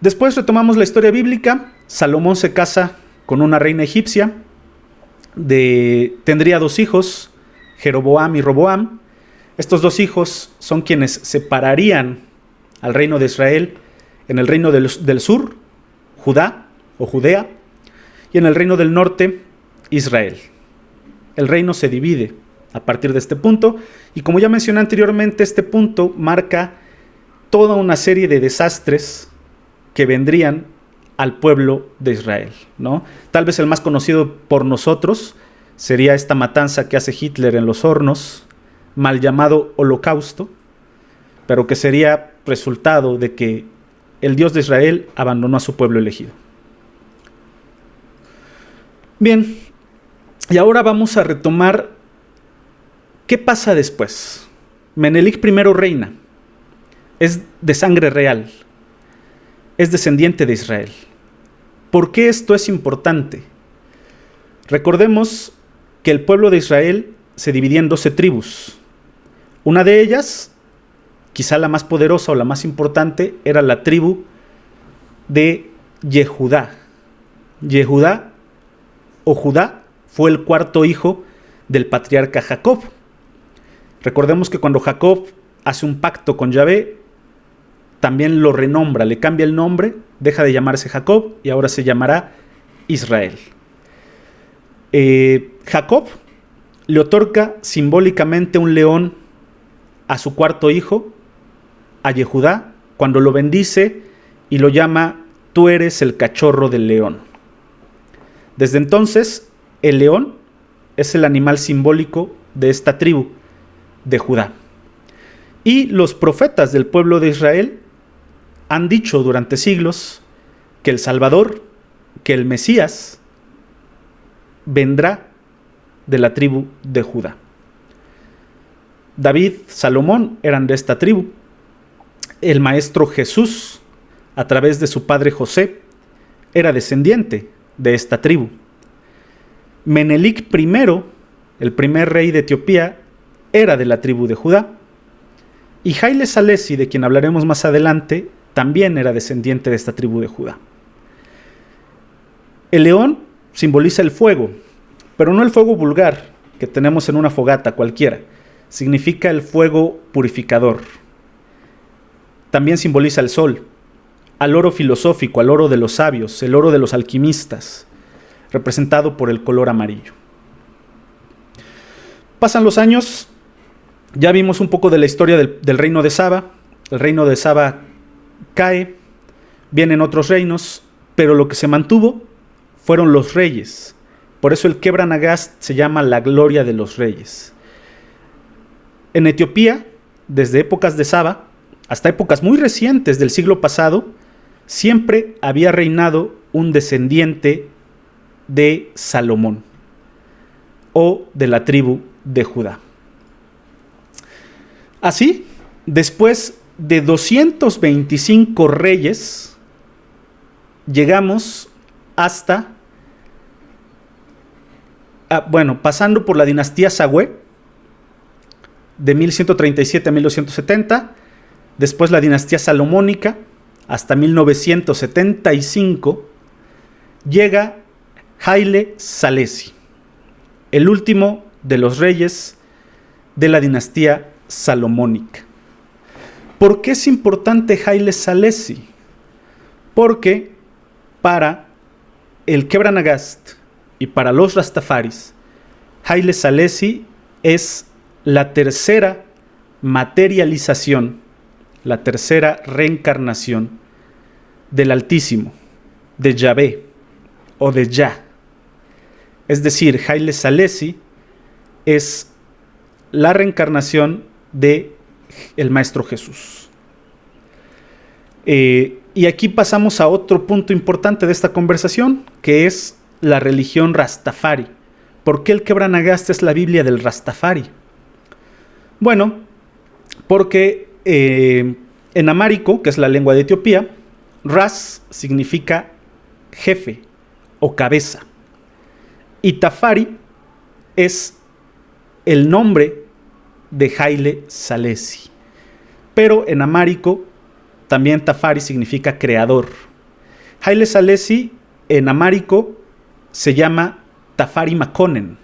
Después retomamos la historia bíblica. Salomón se casa con una reina egipcia. Tendría 2 hijos, Jeroboam y Roboam. Estos 2 hijos son quienes separarían al reino de Israel en el reino del sur, Judá o Judea, y en el reino del norte, Israel. El reino se divide a partir de este punto, y como ya mencioné anteriormente, este punto marca toda una serie de desastres que vendrían al pueblo de Israel, ¿no? Tal vez el más conocido por nosotros sería esta matanza que hace Hitler en los hornos, mal llamado Holocausto, pero que sería resultado de que el Dios de Israel abandonó a su pueblo elegido. Bien, y ahora vamos a retomar qué pasa después. Menelik primero reina, es de sangre real, es descendiente de Israel. ¿Por qué esto es importante? Recordemos que el pueblo de Israel se dividía en 12 tribus. Una de ellas, quizá la más poderosa o la más importante, era la tribu de Yehudá. Yehudá o Judá fue el 4º hijo del patriarca Jacob. Recordemos que cuando Jacob hace un pacto con Yahvé, también lo renombra, le cambia el nombre, deja de llamarse Jacob y ahora se llamará Israel. Jacob le otorga simbólicamente un león a su 4º hijo, a Yehudá, cuando lo bendice y lo llama: tú eres el cachorro del león. Desde entonces, el león es el animal simbólico de esta tribu de Judá. Y los profetas del pueblo de Israel han dicho durante siglos que el Salvador, que el Mesías, vendrá de la tribu de Judá. David, Salomón eran de esta tribu. El maestro Jesús, a través de su padre José, era descendiente de esta tribu. Menelik I, el primer rey de Etiopía, era de la tribu de Judá. Y Haile Selassie, de quien hablaremos más adelante, también era descendiente de esta tribu de Judá. El león simboliza el fuego, pero no el fuego vulgar que tenemos en una fogata cualquiera. Significa el fuego purificador. También simboliza el sol, al oro filosófico, al oro de los sabios, el oro de los alquimistas, representado por el color amarillo. Pasan los años, ya vimos un poco de la historia del reino de Saba. El reino de Saba cae, vienen otros reinos, pero lo que se mantuvo fueron los reyes. Por eso el Kebra Nagast se llama la gloria de los reyes. En Etiopía, desde épocas de Saba hasta épocas muy recientes del siglo pasado, siempre había reinado un descendiente de Salomón o de la tribu de Judá. Así, después de 225 reyes, llegamos hasta, pasando por la dinastía Sagüe, de 1137 a 1270, después la dinastía salomónica, hasta 1975, llega Haile Selassie, el último de los reyes de la dinastía salomónica. ¿Por qué es importante Haile Selassie? Porque para el Kebra Nagast y para los Rastafaris, Haile Selassie es la tercera materialización, la tercera reencarnación del Altísimo, de Yahvé o de Yah. Es decir, Haile Selassie es la reencarnación de el Maestro Jesús. Y aquí pasamos a otro punto importante de esta conversación, que es la religión Rastafari. ¿Por qué el Quebra-Nagasta es la Biblia del Rastafari? Bueno, porque en amárico, que es la lengua de Etiopía, Ras significa jefe o cabeza. Y Tafari es el nombre de Haile Selassie. Pero en amárico también Tafari significa creador. Haile Selassie en amárico se llama Tafari Makonnen.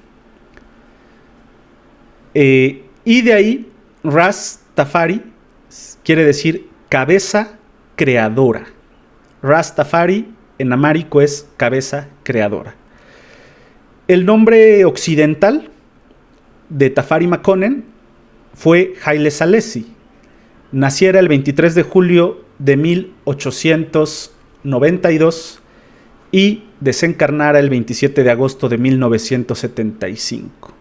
Y de ahí Ras Tafari quiere decir cabeza creadora. Ras Tafari en amárico es cabeza creadora. El nombre occidental de Tafari Makonnen fue Haile Selassie. Naciera el 23 de julio de 1892 y desencarnara el 27 de agosto de 1975.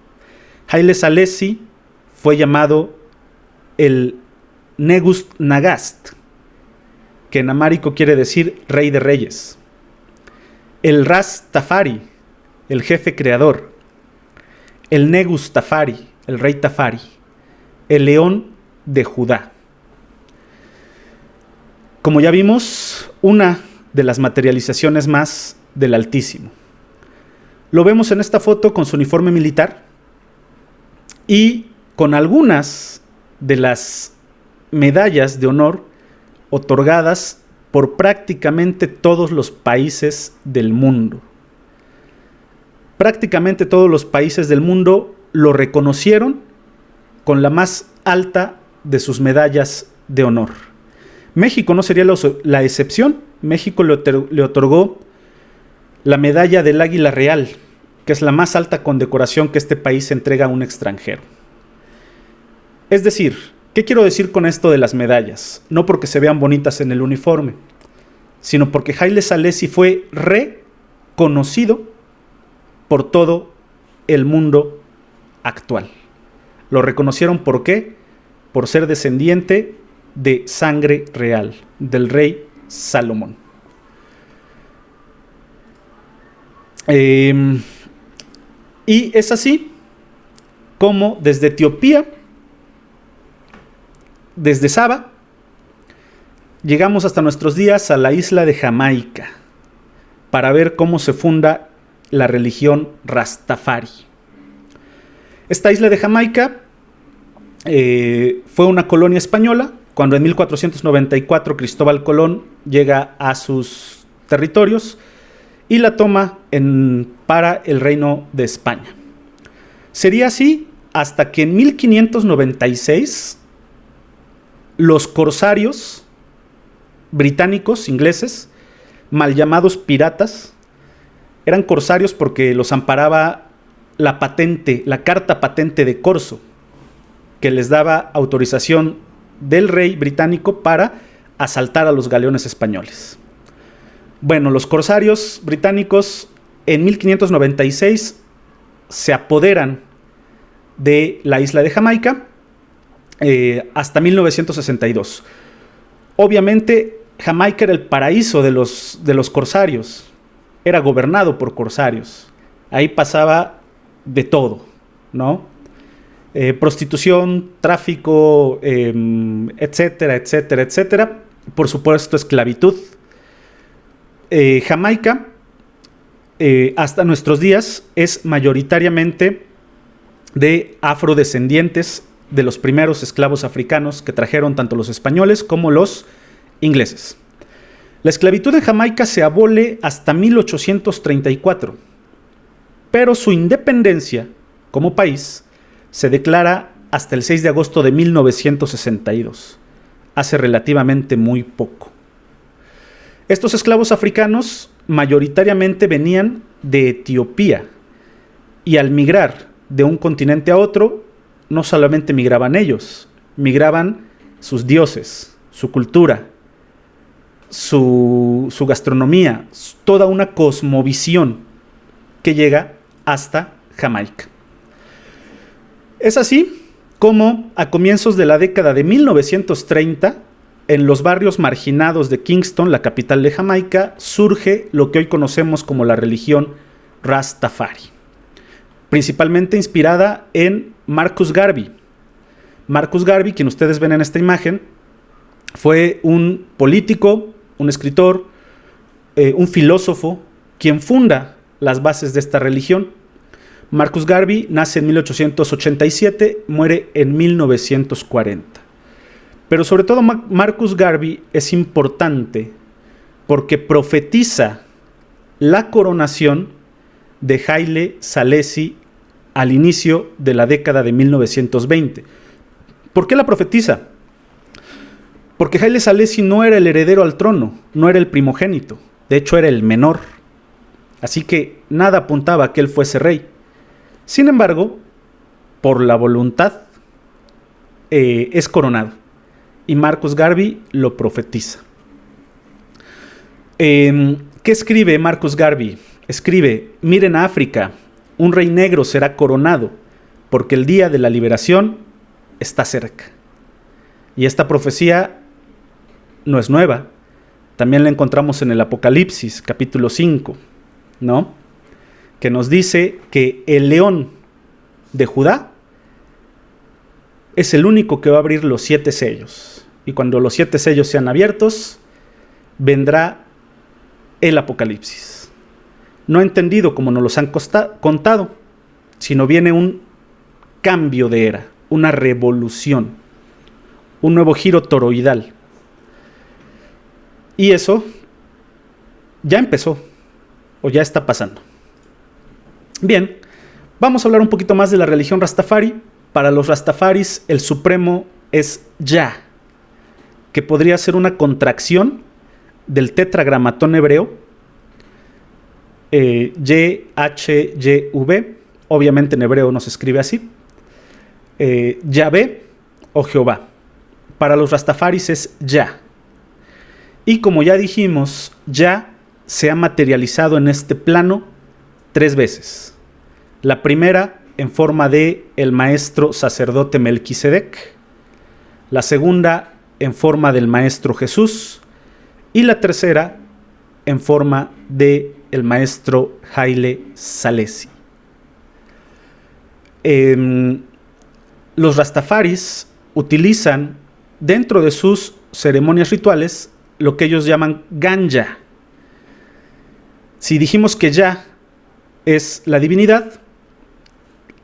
Haile Selassie fue llamado el Negus Nagast, que en amárico quiere decir rey de reyes. El Ras Tafari, el jefe creador. El Negus Tafari, el rey Tafari. El león de Judá. Como ya vimos, una de las materializaciones más del Altísimo. Lo vemos en esta foto con su uniforme militar y con algunas de las medallas de honor otorgadas por prácticamente todos los países del mundo. Prácticamente todos los países del mundo lo reconocieron con la más alta de sus medallas de honor. México no sería la excepción. México le otorgó la medalla del Águila Real, que es la más alta condecoración que este país entrega a un extranjero. Es decir, ¿qué quiero decir con esto de las medallas? No porque se vean bonitas en el uniforme, sino porque Haile Selassie fue reconocido por todo el mundo actual. Lo reconocieron ¿por qué? Por ser descendiente de sangre real, del rey Salomón. Y es así como desde Etiopía, desde Saba, llegamos hasta nuestros días a la isla de Jamaica para ver cómo se funda la religión Rastafari. Esta isla de Jamaica fue una colonia española cuando en 1494 Cristóbal Colón llega a sus territorios y la toma para el reino de España. Sería así hasta que en 1596 los corsarios británicos, ingleses, mal llamados piratas, eran corsarios porque los amparaba la patente, la carta patente de corso, que les daba autorización del rey británico para asaltar a los galeones españoles. Bueno, los corsarios británicos en 1596 se apoderan de la isla de Jamaica hasta 1962. Obviamente Jamaica era el paraíso de los corsarios, era gobernado por corsarios, ahí pasaba de todo, ¿no? Prostitución, tráfico, etcétera, etcétera, etcétera. Por supuesto, esclavitud. Jamaica, hasta nuestros días, es mayoritariamente de afrodescendientes de los primeros esclavos africanos que trajeron tanto los españoles como los ingleses. La esclavitud en Jamaica se abole hasta 1834, pero su independencia como país se declara hasta el 6 de agosto de 1962, hace relativamente muy poco. Estos esclavos africanos mayoritariamente venían de Etiopía y al migrar de un continente a otro, no solamente migraban ellos, migraban sus dioses, su cultura, su gastronomía, toda una cosmovisión que llega hasta Jamaica. Es así como a comienzos de la década de 1930 en los barrios marginados de Kingston, la capital de Jamaica, surge lo que hoy conocemos como la religión Rastafari, principalmente inspirada en Marcus Garvey. Marcus Garvey, quien ustedes ven en esta imagen, fue un político, un escritor, un filósofo, quien funda las bases de esta religión. Marcus Garvey nace en 1887, muere en 1940. Pero sobre todo Marcus Garvey es importante porque profetiza la coronación de Haile Selassie al inicio de la década de 1920. ¿Por qué la profetiza? Porque Haile Selassie no era el heredero al trono, no era el primogénito, de hecho era el menor. Así que nada apuntaba a que él fuese rey. Sin embargo, por la voluntad, es coronado. Y Marcus Garvey lo profetiza. ¿Qué escribe Marcus Garvey? Escribe: miren a África, un rey negro será coronado, porque el día de la liberación está cerca. Y esta profecía no es nueva. También la encontramos en el Apocalipsis, capítulo 5, ¿no? Que nos dice que el león de Judá es el único que va a abrir los 7 sellos. Y cuando los 7 sellos sean abiertos, vendrá el Apocalipsis. No entendido como nos los han contado, sino viene un cambio de era, una revolución, un nuevo giro toroidal. Y eso ya empezó, o ya está pasando. Bien, vamos a hablar un poquito más de la religión Rastafari. Para los Rastafaris, el supremo es Yah, que podría ser una contracción del tetragramatón hebreo, YHYV, obviamente en hebreo no se escribe así, Yahvé o Jehová. Para los Rastafaris es Yah. Y como ya dijimos, Yah se ha materializado en este plano 3 veces. La primera en forma de el maestro sacerdote Melquisedec, la segunda en forma del maestro Jesús y la tercera en forma de el maestro Haile Selassie. Los Rastafaris utilizan dentro de sus ceremonias rituales lo que ellos llaman ganja. Si dijimos que Yah es la divinidad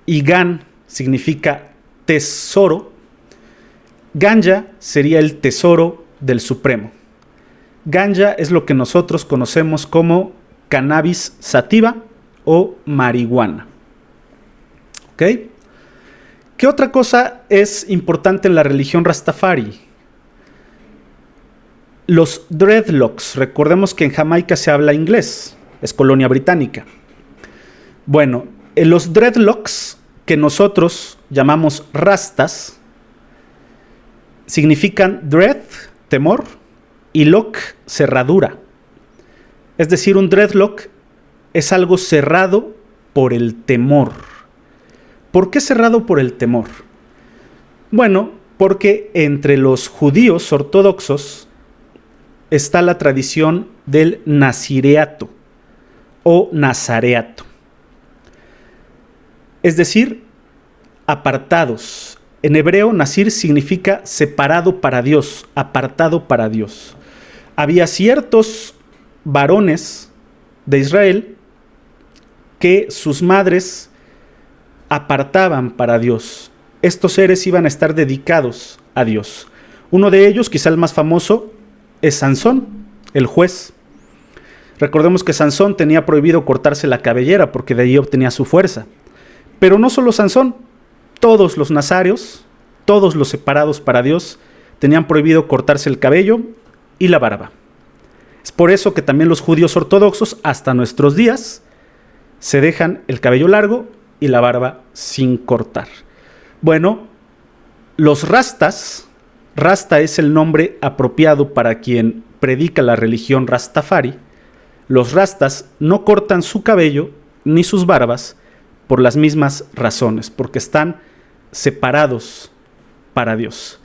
y Gan significa tesoro, ganja sería el tesoro del Supremo. Ganja es lo que nosotros conocemos como cannabis sativa o marihuana. ¿Ok? ¿Qué otra cosa es importante en la religión Rastafari? Los dreadlocks. Recordemos que en Jamaica se habla inglés, es colonia británica. Bueno, los dreadlocks, que nosotros llamamos rastas, significan dread, temor, y lock, cerradura. Es decir, un dreadlock es algo cerrado por el temor. ¿Por qué cerrado por el temor? Bueno, porque entre los judíos ortodoxos está la tradición del nazireato o nazareato. Es decir, apartados. En hebreo, nazir significa separado para Dios, apartado para Dios. Había ciertos varones de Israel que sus madres apartaban para Dios. Estos seres iban a estar dedicados a Dios. Uno de ellos, quizá el más famoso, es Sansón, el juez. Recordemos que Sansón tenía prohibido cortarse la cabellera porque de ahí obtenía su fuerza. Pero no solo Sansón, todos los nazareos, todos los separados para Dios, tenían prohibido cortarse el cabello y la barba. Es por eso que también los judíos ortodoxos, hasta nuestros días, se dejan el cabello largo y la barba sin cortar. Bueno, los rastas, rasta es el nombre apropiado para quien predica la religión Rastafari. Los rastas no cortan su cabello ni sus barbas por las mismas razones, porque están separados para Dios.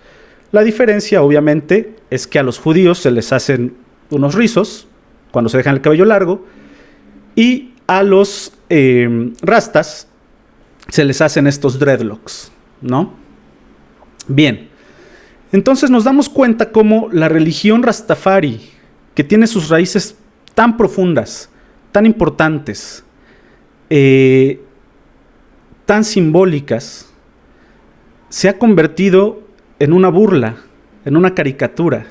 La diferencia, obviamente, es que a los judíos se les hacen unos rizos cuando se dejan el cabello largo, y a los rastas se les hacen estos dreadlocks, ¿no? Bien, entonces nos damos cuenta cómo la religión Rastafari, que tiene sus raíces tan profundas, tan importantes, tan simbólicas, se ha convertido en una burla, en una caricatura.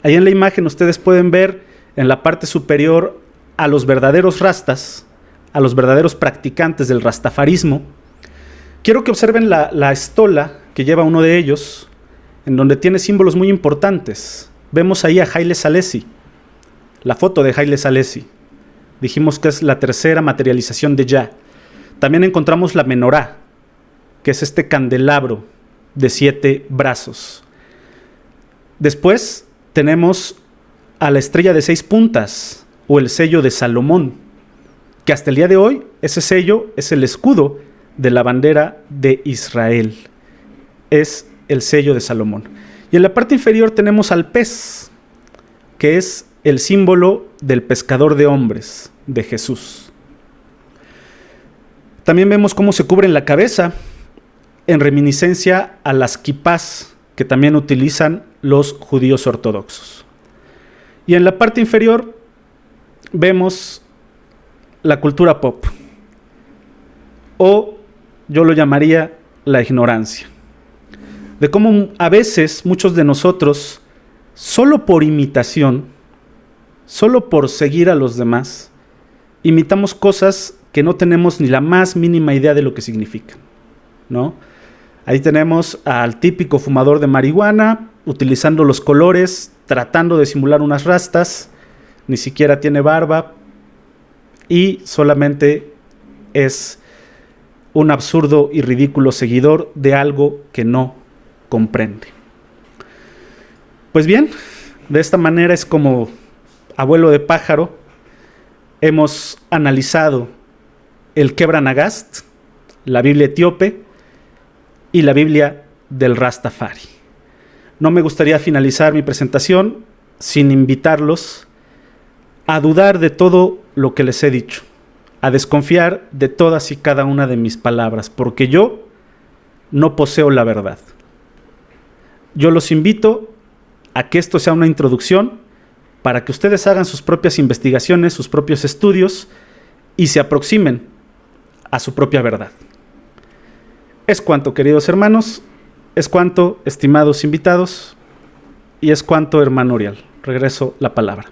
Ahí en la imagen ustedes pueden ver en la parte superior a los verdaderos rastas, a los verdaderos practicantes del rastafarismo. Quiero que observen la estola que lleva uno de ellos, en donde tiene símbolos muy importantes. Vemos ahí a Haile Selassie, la foto de Haile Selassie. Dijimos que es la tercera materialización de Jah. También encontramos la menorá, que es este candelabro de 7 brazos. Después tenemos a la estrella de 6 puntas, o el sello de Salomón, que hasta el día de hoy ese sello es el escudo de la bandera de Israel. Es el sello de Salomón. Y en la parte inferior tenemos al pez, que es el símbolo del pescador de hombres, de Jesús. También vemos cómo se cubre en la cabeza, en reminiscencia a las kipás que también utilizan los judíos ortodoxos. Y en la parte inferior vemos la cultura pop, o yo lo llamaría la ignorancia, de cómo a veces muchos de nosotros, solo por imitación, solo por seguir a los demás, imitamos cosas que no tenemos ni la más mínima idea de lo que significan, ¿no? Ahí tenemos al típico fumador de marihuana, utilizando los colores, tratando de simular unas rastas, ni siquiera tiene barba, y solamente es un absurdo y ridículo seguidor de algo que no comprende. Pues bien, de esta manera es como abuelo de pájaro hemos analizado el Kebra Nagast, la Biblia etíope y la Biblia del Rastafari. No me gustaría finalizar mi presentación sin invitarlos a dudar de todo lo que les he dicho, a desconfiar de todas y cada una de mis palabras, porque yo no poseo la verdad. Yo los invito a que esto sea una introducción para que ustedes hagan sus propias investigaciones, sus propios estudios y se aproximen a su propia verdad. Es cuanto, queridos hermanos, es cuanto, estimados invitados, y es cuanto, hermano Uriel. Regreso la palabra.